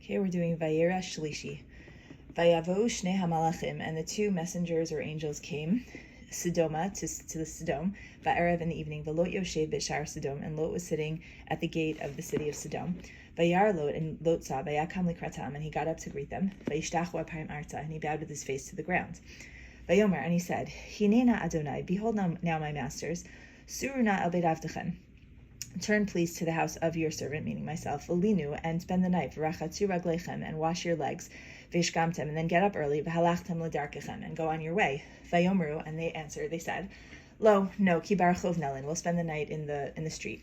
Okay, we're doing Vayera Shlishi. Vayavo Shnei Hamalachim, and the two messengers or angels came, Sedoma to the Sedom, Va'erev in the evening, V'lot Yoshev B'shar Sedom, and Lot was sitting at the gate of the city of Sedom. Vayar Lot, and Lot saw, Vayakam Likratam, and he got up to greet them, Vayishtachu Apayim Arta, and he bowed with his face to the ground. Vayomer, and he said, Hinena Adonai, behold now my masters, Suruna El Beit Avdechem. Turn please to the house of your servant, meaning myself, Velinu, and spend the night, V'rachatzu raglechem, and wash your legs, V'ishkamtem, and then get up early, V'halachtem l'darkechem, and go on your way. Vayomru, and they answered, they said, Lo, no, ki barachov nelin, we'll spend the night in the street.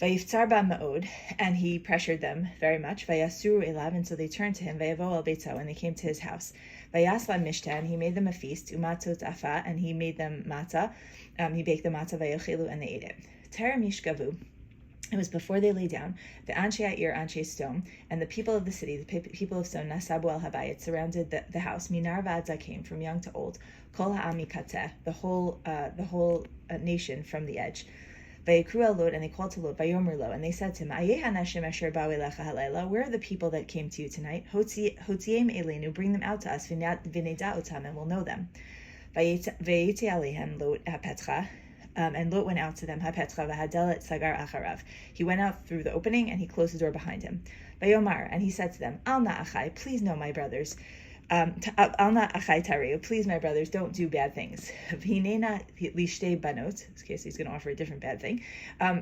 Vayiftzar ba ma'od, and he pressured them very much. Vayasuru elav, and so they turned to him, Vayavo el beito, and they came to his house. Vayasla mishta, and he made them a feast, Umatot afa, and he made them matzah, he baked the matzah, Vayochelu, and they ate it. Teramish it was before they lay down, the Anshe Ha'ir, Anshe Sedom, and the people of the city, the people of Sedom, Nasabu el Habayit, surrounded the house. Minar v'ad zakim, from young to old. Kol ha'ami kateh, the whole nation from the edge. Vayikru el Lot, and they called to Lot, Vayomer lo, and they said to him, Ayeh hanashim asher ba'u elecha halayla, where are the people that came to you tonight? Hotziem elenu, bring them out to us, v'neda otam, and we'll know them. Vayeti alehem Lot ha'petcha, and Lot went out to them. Sagar acharav. He went out through the opening and he closed the door behind him. Vayomar, and he said to them, Al na achai, please know my brothers. Al na achai tareu, please my brothers, don't do bad things. V'hinena lishtei banot, in case he's going to offer a different bad thing.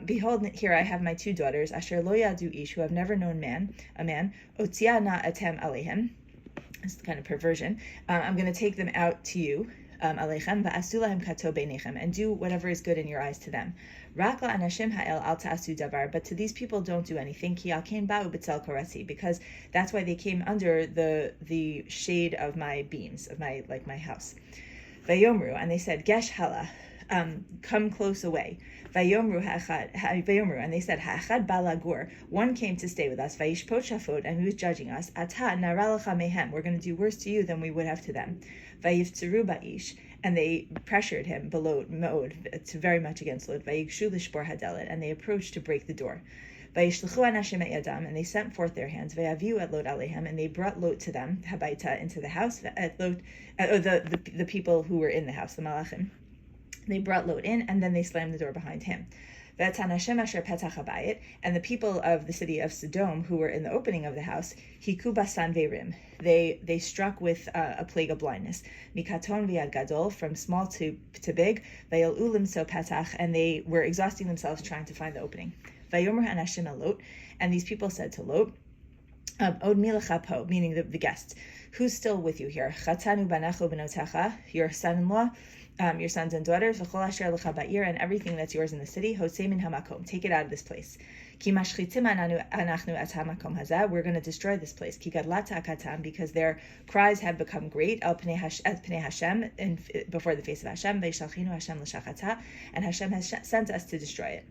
Behold, here I have my two daughters, asher lo yadu ish, who have never known a man. Otzia na atem alehem. It's the kind of perversion. I'm going to take them out to you. Aleichem va'asulahem kato beinechem, and do whatever is good in your eyes to them. Rak la'anashim ha'el al ta'asu davar, but to these people don't do anything. Ki al kein ba'u b'tzel korasi, because that's why they came under the shade of my beams, of my house. Vayomru, and they said, Gesh hala, come close away. Vayomru, and they said, Ha'achad balagur, one came to stay with us. Vayishpot shafot, and he was judging us. Ata naralacha mehem, we're going to do worse to you than we would have to them. Vayiftzuru ba'ish, and they pressured him below Ma'od, very much against Lot. Vayigshu lishbor hadelet, and they approached to break the door. Vayishlechu anashim et yadam, and they sent forth their hands. Vayaviu et Lot alehem, and they brought Lot to them, habaita, into the house. At Lot, the people who were in the house, the malachim. They brought Lot in, and then they slammed the door behind him. And the people of the city of Sedom, who were in the opening of the house, hiku basan verim, they struck with a plague of blindness. Mikaton v'yad gadol, from small to big, vayel ulim so petach, and they were exhausting themselves trying to find the opening. Vayomer hanashim el Lot, and these people said to Lot, Od milacha po, meaning the guests, who's still with you here? Chatanu banacho benotecha, your son-in-law, your sons and daughters, and everything that's yours in the city, take it out of this place. We're going to destroy this place, because their cries have become great before the face of Hashem, and Hashem has sent us to destroy it.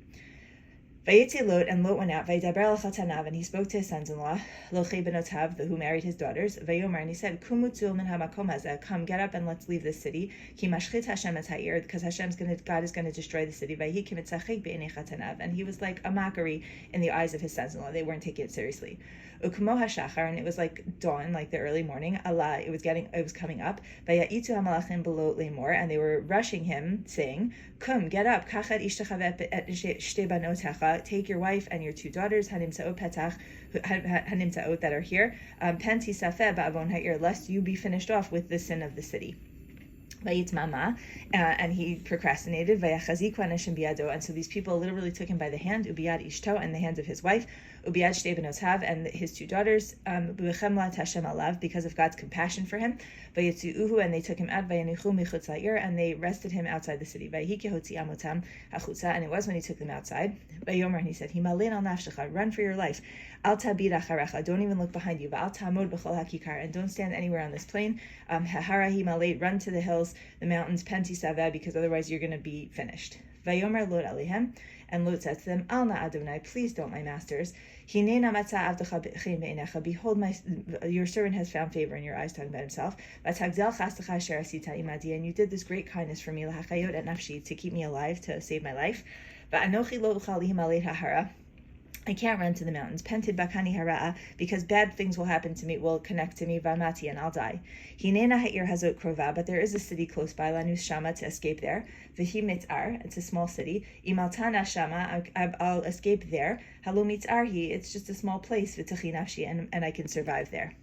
Vayetzi Lot, and Lot went out, Vayidaber al-Chatanav, and he spoke to his sons-in-law, Lochei benotav, who married his daughters, Vayomer, and he said, Kumu tzul min hamakom hazeh, come, get up and let's leave this city, Ki mashchit Hashem et ha'ir, because God is going to destroy the city, Vayi kim etzachik be'enei Chatanav, and he was like a mockery in the eyes of his sons-in-law. They weren't taking it seriously. Ukmo hashachar, and it was like dawn, like the early morning. Allah, it was coming up. Vaya'itu hamalachim below lemor, and they were rushing him, saying, Kum, get up, kachat ishtach et shtei banotecha, take your wife and your two daughters, hanimtzaot petach, hanimtzaot that are here, penti safeh ba'avon ha'ir, lest you be finished off with the sin of the city. Vayitmama, and he procrastinated. Vayachaziku anashim biyado, and so these people literally took him by the hand, ubiyad ishto, and the hands of his wife, ubiyad shtei benotav, and his two daughters, b'chemlat Hashem alav, because of God's compassion for him. Vayitzuuhu, and they took him out, vayanichu michutz ha'ir, and they rested him outside the city. Vayhiki hotzi amotam hachutza, and it was when he took them outside. Vayomer, and he said, Himalin al nafshecha, run for your life. Al tabid acharecha, don't even look behind you. Va'al tamod b'chol hakikar, and don't stand anywhere on this plain. Hahara himalet, run to the hills, the mountains, penti saveh, because otherwise you're going to be finished. Vayomer Lot alehem, and Lot said to them, Al na Adonai, please don't, my masters. Hinena matzah avdecha b'chein be'enecha, behold, your servant has found favor in your eyes, talking about himself. V'tagzel chastecha asher asita imadi, and you did this great kindness for me, lahachayot et nafshi, to keep me alive, to save my life. Va'anochi lo uchal lihimalet hahara, I can't run to the mountains. Pented bakani hara'a, because bad things will happen to me, will connect to me, vamati, and I'll die. Hinena ha'ir hazot krova, but there is a city close by, lanus shama, to escape there. V'hi mitzar, it's a small city. Imaltana shama, I'll escape there. Halo mitzarhi, it's just a small place, v'tachi nafshi, and I can survive there.